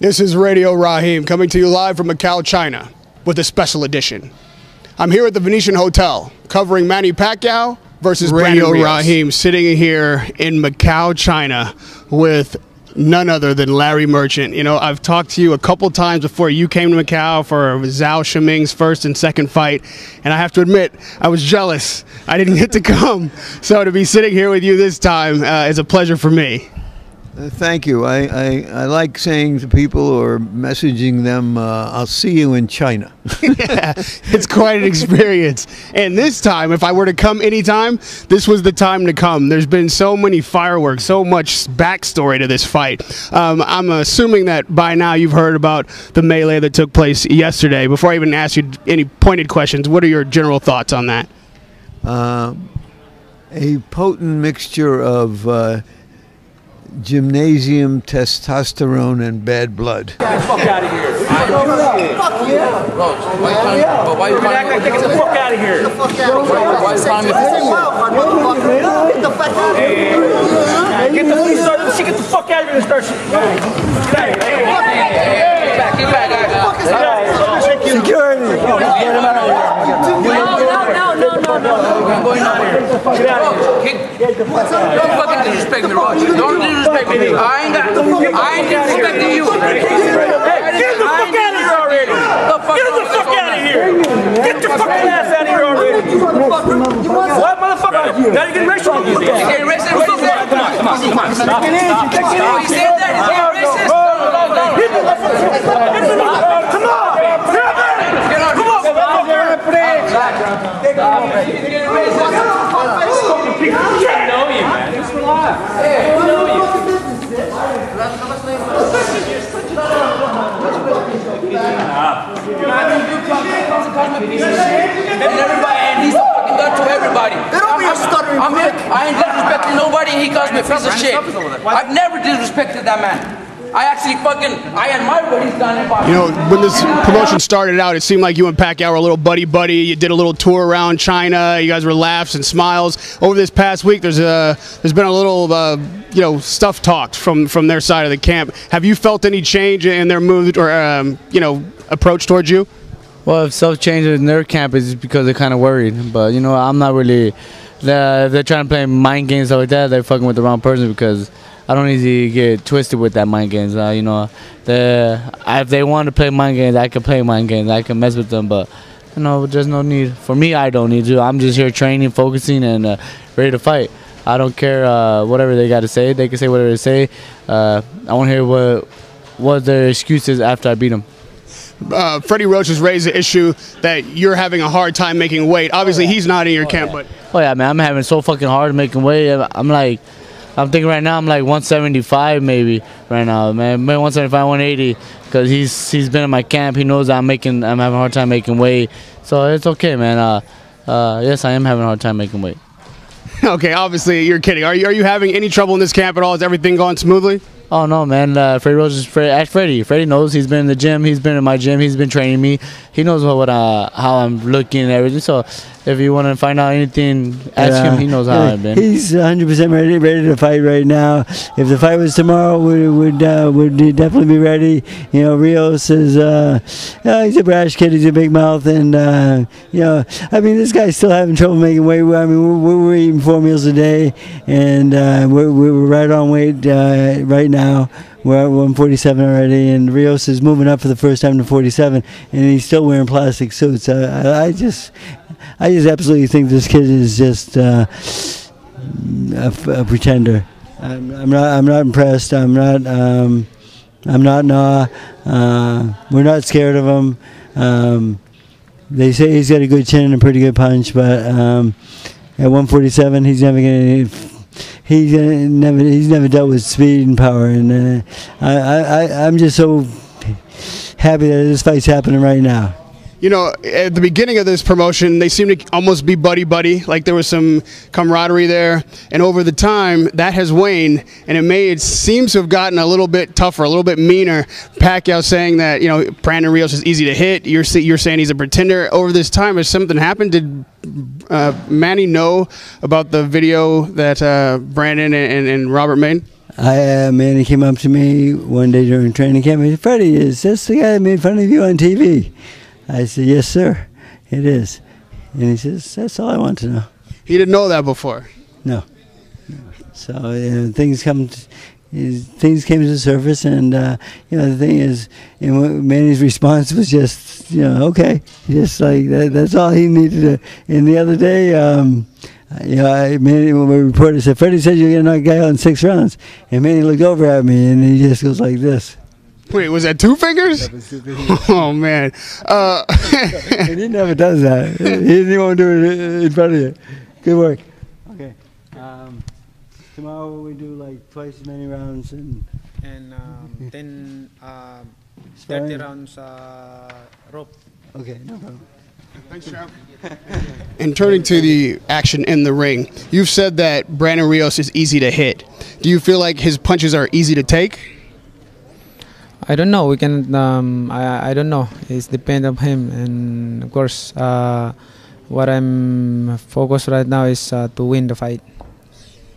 This is Radio Rahim coming to you live from Macau, China with a special edition. I'm here at the Venetian Hotel covering Manny Pacquiao versus Brandon Rios. Rahim sitting here in Macau, China with none other than Larry Merchant. You know, I've talked to you a couple times before you came to Macau for Zhao Shiming's first and second fight, and I have to admit, I was jealous. I didn't get to come, so to be sitting here with you this time is a pleasure for me. Thank you. I like saying to people or messaging them, I'll see you in China. Yeah, it's quite an experience. And this time, if I were to come anytime, this was the time to come. There's been so many fireworks, so much backstory to this fight. I'm assuming that by now you've heard about the melee that took place yesterday. Before I even ask you any pointed questions, what are your general thoughts on that? A potent mixture of gymnasium, testosterone, and bad blood. Get the fuck out of here. Fuck yeah. But why you trying to get the fuck out of here? Get the fuck out of here. Why you trying to get the fuck out of here? Get the fuck out of here and start shit. Get back. Security. Get him out of here. I'm going out of here. Get out of here. Don't fucking disrespect me, Roger. Don't disrespect me. I ain't disrespecting you. Hey, get the fuck out of here already. Get the fuck out of here. Get your fucking ass out of here already. What, motherfucker? Now you're getting racist. You're getting racist? What's that? Come on. Stop. You said that? Is that racist? Come on. I know you, man. Just relax. I know you. And everybody, and he's a fucking gun to everybody. I ain't disrespecting nobody, and he calls me a piece of shit. I've never disrespected that man. I admire what he's done. You know, when this promotion started out, it seemed like you and Pacquiao were a little buddy-buddy. You did a little tour around China. You guys were laughs and smiles. Over this past week, there's been a little, you know, stuff talked from their side of the camp. Have you felt any change in their mood or, you know, approach towards you? Well, if stuff changes in their camp, it's because they're kind of worried. But, you know, I'm not really. They're trying to play mind games like that. They're fucking with the wrong person because I don't easily get twisted with that mind games. You know, if they want to play mind games, I can play mind games. I can mess with them, but you know, there's no need. For me, I don't need to. I'm just here training, focusing, and ready to fight. I don't care whatever they got to say. They can say whatever they say. I want to hear what their excuse is after I beat them. Freddie Roach has raised the issue that you're having a hard time making weight. Obviously, he's not in your camp, but oh yeah, man, I'm having so fucking hard making weight. I'm thinking right now I'm like 175 maybe right now, man. Maybe 175, 180, because he's been in my camp. He knows I'm having a hard time making weight, so it's okay, man. Yes, I am having a hard time making weight. Okay, obviously you're kidding. Are you having any trouble in this camp at all? Is everything going smoothly? Oh no, man. Freddie Rose is ask Freddie. Freddie knows. He's been in the gym. He's been in my gym. He's been training me. He knows how I'm looking and everything. So if you want to find out anything, ask him. He knows how I've been. He's 100% ready to fight right now. If the fight was tomorrow, would definitely be ready. You know, Rios is he's a brash kid. He's a big mouth, and you know, I mean, this guy's still having trouble making weight. I mean, we're eating 4 meals a day, and we're right on weight right now. We're at 147 already, and Rios is moving up for the first time to 47, and he's still wearing plastic suits. I just absolutely think this kid is just a pretender. I'm not impressed. I'm not in awe. We're not scared of him. They say he's got a good chin and a pretty good punch, but at 147, he's never going to. He's never dealt with speed and power, and I'm just so happy that this fight's happening right now. You know, at the beginning of this promotion, they seemed to almost be buddy-buddy, like there was some camaraderie there. And over the time, that has waned, and it seems to have gotten a little bit tougher, a little bit meaner. Pacquiao saying that, you know, Brandon Rios is easy to hit. You're saying he's a pretender. Over this time, has something happened? Did Manny know about the video that Brandon and Robert made? Manny came up to me one day during training camp. He said, "Freddie, is this the guy that made fun of you on TV?" I said, "Yes, sir, it is." And he says, "That's all I want to know." He didn't know that before. No. So things came to the surface, and the thing is, Manny's response was just, okay, just like that. That's all he needed to. And the other day, Manny, when we reported, said, "Freddie said you're gonna knock a guy out in 6 rounds," and Manny looked over at me, and he just goes like this. Wait, was that 2 fingers? Oh man! And he never does that. He won't do it in front of you. Good work. Okay. Tomorrow we do like twice as many rounds and 10 30 rounds rope. Okay, no problem. Thanks, Champ. And turning to the action in the ring, you've said that Brandon Rios is easy to hit. Do you feel like his punches are easy to take? I don't know. We can. I don't know. It's depend on him, and of course, what I'm focused right now is to win the fight.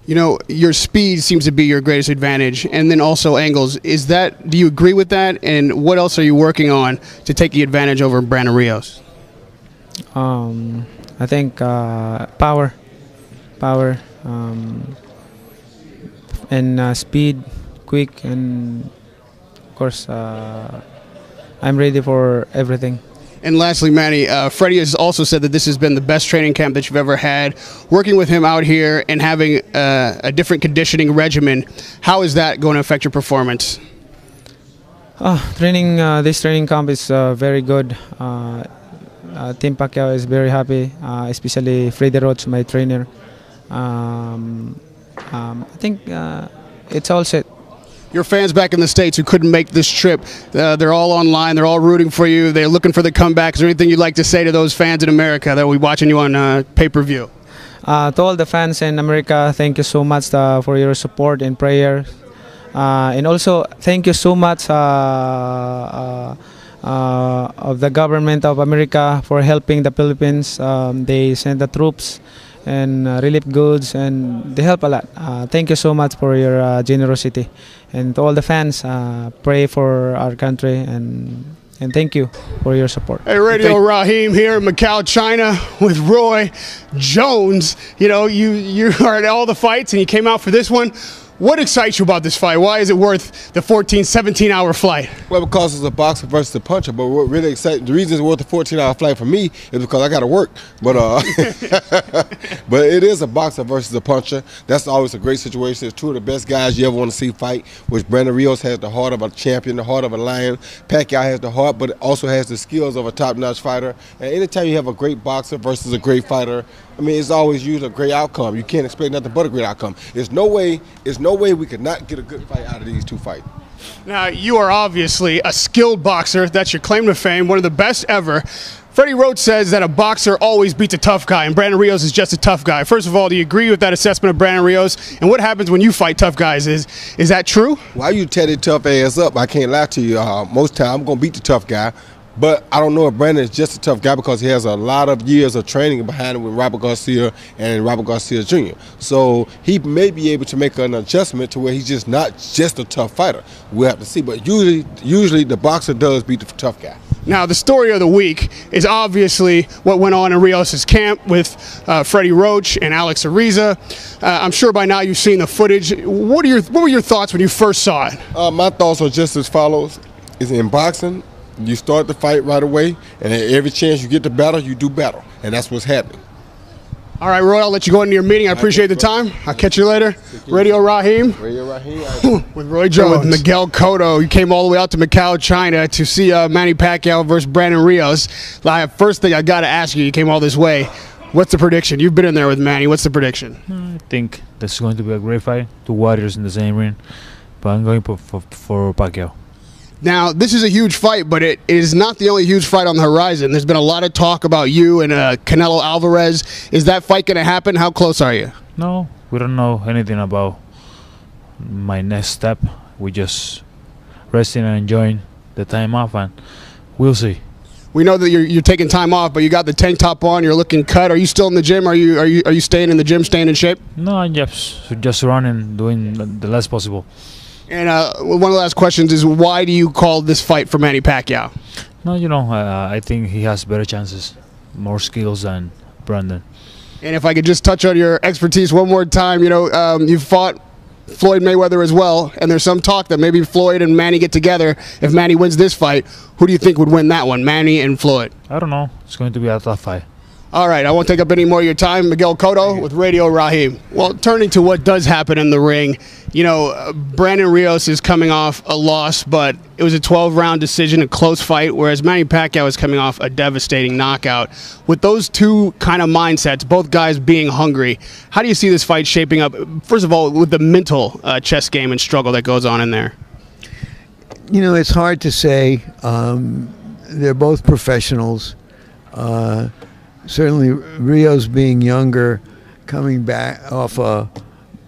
Your speed seems to be your greatest advantage, and then also angles. Do you agree with that? And what else are you working on to take the advantage over Brandon Rios? I think power, and speed, quick, and of course, I'm ready for everything. And lastly, Manny, Freddie has also said that this has been the best training camp that you've ever had. Working with him out here and having a different conditioning regimen, how is that going to affect your performance? This training camp is very good. Team Pacquiao is very happy, especially Freddie Roach, my trainer. I think it's all set. Your fans back in the States who couldn't make this trip, they're all online, they're all rooting for you, they're looking for the comeback. Is there anything you'd like to say to those fans in America that will be watching you on pay-per-view? To all the fans in America, thank you so much for your support and prayers. And also, thank you so much of the government of America for helping the Philippines. They sent the troops and relief goods, and they help a lot. Thank you so much for your generosity. And to all the fans, pray for our country, and thank you for your support. Hey, Radio Rahim here in Macau, China, with Roy Jones. You are at all the fights, and you came out for this one. What excites you about this fight? Why is it worth the 14, 17-hour flight? Well, because it's a boxer versus a puncher. But what really exciting, the reason it's worth a 14-hour flight for me is because I got to work. But but it is a boxer versus a puncher. That's always a great situation. It's two of the best guys you ever want to see fight, which Brandon Rios has the heart of a champion, the heart of a lion. Pacquiao has the heart, but also has the skills of a top-notch fighter. And anytime you have a great boxer versus a great fighter, I mean, it's always usually a great outcome. You can't expect nothing but a great outcome. There's no way we could not get a good fight out of these two fights. Now, you are obviously a skilled boxer. That's your claim to fame, one of the best ever. Freddie Roach says that a boxer always beats a tough guy, and Brandon Rios is just a tough guy. First of all, do you agree with that assessment of Brandon Rios? And what happens when you fight tough guys? Is that true? Why you tear that tough ass up? I can't lie to you. Most time I'm going to beat the tough guy. But I don't know if Brandon is just a tough guy because he has a lot of years of training behind him with Robert Garcia and Robert Garcia Jr. So he may be able to make an adjustment to where he's just not just a tough fighter. We'll have to see. But usually the boxer does beat the tough guy. Now, the story of the week is obviously what went on in Rios' camp with Freddie Roach and Alex Ariza. I'm sure by now you've seen the footage. What were your thoughts when you first saw it? My thoughts are just as follows. Is in boxing, you start the fight right away, and every chance you get to battle, you do battle. And that's what's happening. All right, Roy, I'll let you go into your meeting. I appreciate the time. I'll catch you later. Radio Rahim. Radio Rahim. With Roy Jones. With Miguel Cotto. You came all the way out to Macau, China to see Manny Pacquiao versus Brandon Rios. First thing I got to ask you, you came all this way. What's the prediction? You've been in there with Manny. What's the prediction? I think this is going to be a great fight. Two warriors in the same ring. But I'm going for Pacquiao. Now, this is a huge fight, but it is not the only huge fight on the horizon. There's been a lot of talk about you and Canelo Alvarez. Is that fight going to happen? How close are you? No, we don't know anything about my next step. We just resting and enjoying the time off, and we'll see. We know that you're taking time off, but you got the tank top on. You're looking cut. Are you still in the gym? Are you staying in the gym, staying in shape? No, I'm just running, doing the less possible. And one of the last questions is, why do you call this fight for Manny Pacquiao? No, I think he has better chances, more skills than Brandon. And if I could just touch on your expertise one more time, you've fought Floyd Mayweather as well, and there's some talk that maybe Floyd and Manny get together. If Manny wins this fight, who do you think would win that one, Manny and Floyd? I don't know. It's going to be a tough fight. All right, I won't take up any more of your time. Miguel Cotto with Radio Rahim. Well, turning to what does happen in the ring, Brandon Rios is coming off a loss, but it was a 12-round decision, a close fight, whereas Manny Pacquiao is coming off a devastating knockout. With those two kind of mindsets, both guys being hungry, how do you see this fight shaping up, first of all, with the mental chess game and struggle that goes on in there? It's hard to say. They're both professionals. Certainly, Rios being younger, coming back off a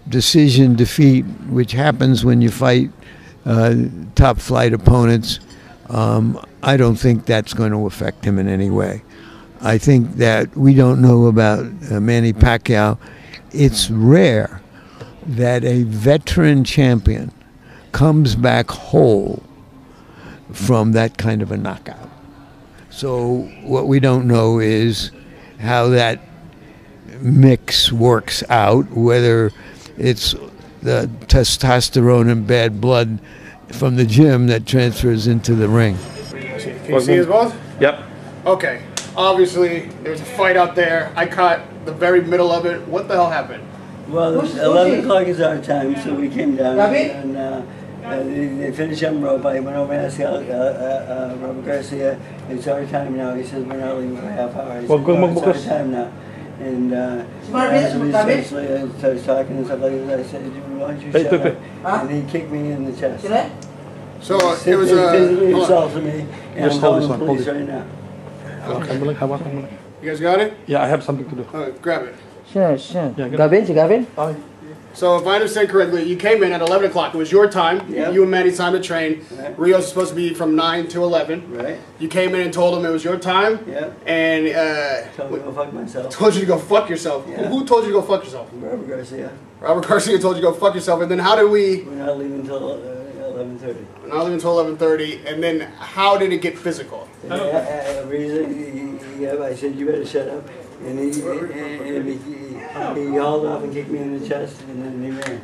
decision defeat, which happens when you fight top flight opponents, I don't think that's going to affect him in any way. I think that we don't know about Manny Pacquiao. It's rare that a veteran champion comes back whole from that kind of a knockout. So what we don't know is how that mix works out, whether it's the testosterone and bad blood from the gym that transfers into the ring. Can you see us both? Yep. Okay. Obviously, there's a fight out there. I caught the very middle of it. What the hell happened? Well, 11 o'clock is our time, so we came down and they finished on rope. I went over and asked Robert Garcia, it's our time now. He says, we're not leaving for a half hour. I said, it's our time now. And I started talking and stuff like that. I said, why don't you shut up? And he kicked me in the chest. So it was physically assaulted me, and I'm calling the police right now. You guys got it? Yeah, I have something to do. All right, grab it. Sure. Gavin? So if I understand correctly, you came in at 11 o'clock. It was your time. Yep. You and Manny's time to train. Right. Rios is supposed to be from 9 to 11. Right. You came in and told him it was your time. Yep. And Told me to go fuck myself. told you to go fuck yourself. Yeah. Who told you to go fuck yourself? Robert Garcia. Robert Garcia told you to go fuck yourself. And then how did we... We're not leaving until 11:30. We're not leaving until 11:30. And then how did it get physical? I said, you better shut up. And he hauled off and kicked me in the chest, and then he ran.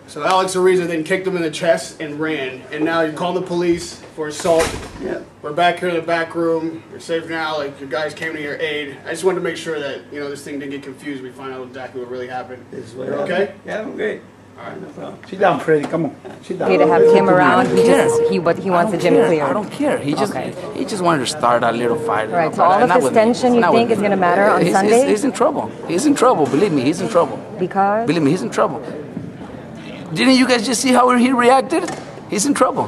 So Alex Ariza then kicked him in the chest and ran. And now you're calling the police for assault. Yep. We're back here in the back room. You're safe now. Like, your guys came to your aid. I just wanted to make sure that, this thing didn't get confused. We find out exactly what really happened. You're okay? Yeah, I'm great. All right. No problem. Sit down, Freddy. Come on. Sit down. You to have Tim around. He wants the gym cleared. I don't care. He just wanted to start a little fight. All right. So all of this tension you think is going to matter on Sunday? He's in trouble. He's in trouble. Believe me, he's in trouble. Because? Believe me, he's in trouble. Didn't you guys just see how he reacted? He's in trouble.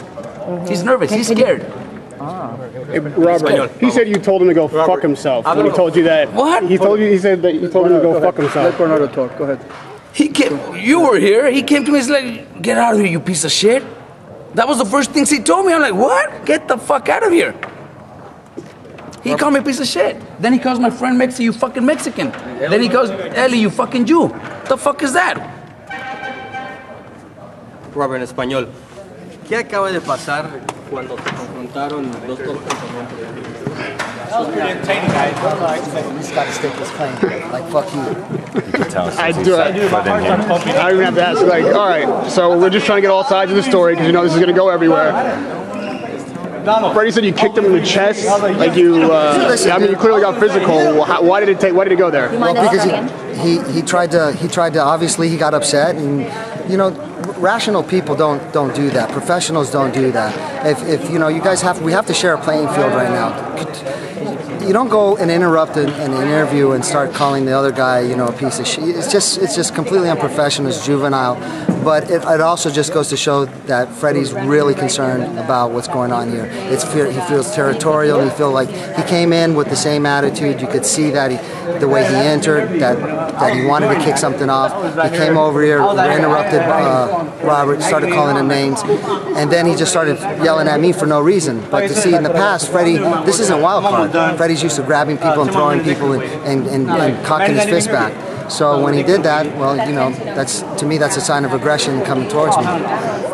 He's nervous. He's scared. Hey, Robert, he said you told him to go fuck himself when he told you that. What? He said that you told him to go fuck himself. Let Coronado talk. Go ahead. You were here. He came to me. He's like, "Get out of here, you piece of shit." That was the first things he told me. I'm like, "What? Get the fuck out of here." He called me a piece of shit. Then he calls my friend Mexi, you fucking Mexican. Then he goes, Eli, you fucking Jew. The fuck is that? Robert, en español. ¿Qué acaba de pasar cuando se confrontaron los dos personajes? That was pretty entertaining, guys. I just at least got to stick this claim. Like, fuck you. I don't even have to ask. Like, all right, so we're just trying to get all sides of the story because this is going to go everywhere. Freddie said you kicked him in the chest. Like you clearly got physical. Why did it go there? Well, because he tried to. Obviously, he got upset, and rational people don't do that. Professionals don't do that. If you guys we have to share a playing field right now. You don't go and interrupt an interview and start calling the other guy, a piece of shit. It's just completely unprofessional. It's juvenile. But it also just goes to show that Freddie's really concerned about what's going on here. He feels territorial. He feels like he came in with the same attitude. You could see that the way he entered, that he wanted to kick something off. He came over here, interrupted Robert, started calling him names, and then he just started yelling at me for no reason. But to see in the past, Freddie, this isn't wild card. Freddie's used to grabbing people and throwing people and cocking his fist back. So when he did that, well, you know, to me that's a sign of aggression coming towards me.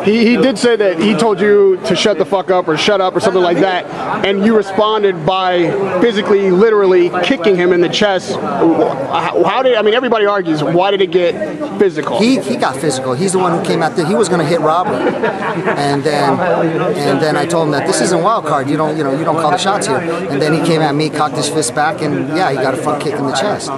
He did say that he told you to shut the fuck up or shut up or something like that, and you responded by physically, literally kicking him in the chest. How did, I mean, everybody argues, why did it get physical? He got physical. He's the one who came out there. He was going to hit Robert, and then I told him that this isn't wild card. You don't call the shots here. And then he came at me, cocked his fist back, and yeah, he got a front kick in the chest.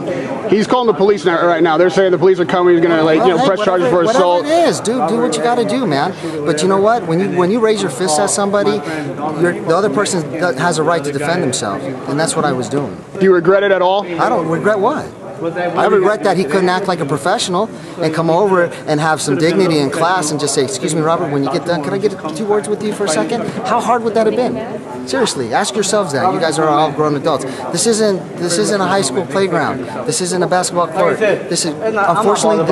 He's calling the police right now. They're saying the police are coming. He's going to press charges for assault. Whatever it is, dude, do what you got to do, man. But you know what? When you raise your fist at somebody, the other person has a right to defend himself, and that's what I was doing. Do you regret it at all? I don't regret what? I regret that he couldn't act like a professional and come over and have some dignity in class and just say, "Excuse me, Robert, when you get done, can I get 2 words with you for a second?" How hard would that have been? Seriously, ask yourselves that. You guys are all grown adults. This isn't a high school playground. This isn't a basketball court. Unfortunately,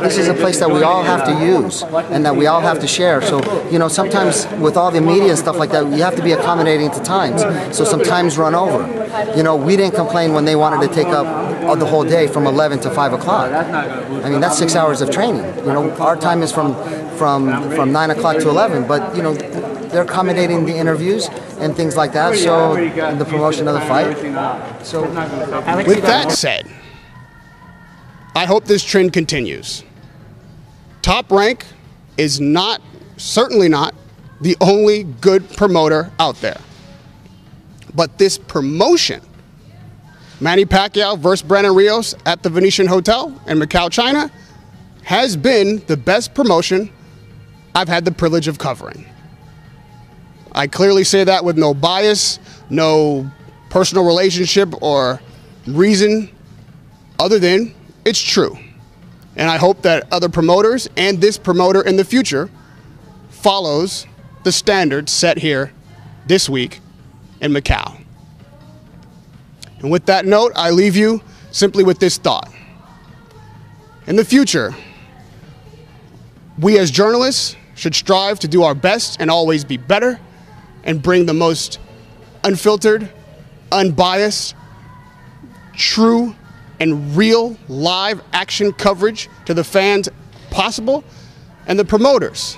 this is a place that we all have to use and that we all have to share. So, you know, sometimes with all the media and stuff like that, you have to be accommodating to times. So sometimes run over. You know, we didn't complain when they wanted to take up the whole day from 11 to 5 o'clock. I mean, that's 6 hours of training. You know, our time is from 9 o'clock to 11, but, you know, they're accommodating the interviews and things like that, so the promotion of the fight. So, with that said, I hope this trend continues. Top Rank is certainly not the only good promoter out there. But this promotion, Manny Pacquiao versus Brandon Rios at the Venetian Hotel in Macau, China, has been the best promotion I've had the privilege of covering. I clearly say that with no bias, no personal relationship or reason other than it's true. And I hope that other promoters and this promoter in the future follows the standards set here this week in Macau. And with that note, I leave you simply with this thought. In the future, we as journalists should strive to do our best and always be better and bring the most unfiltered, unbiased, true, and real live action coverage to the fans possible. And the promoters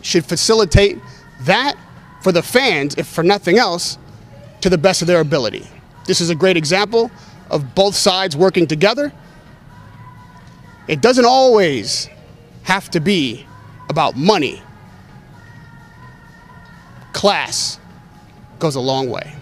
should facilitate that for the fans, if for nothing else, to the best of their ability. This is a great example of both sides working together. It doesn't always have to be about money. Class goes a long way.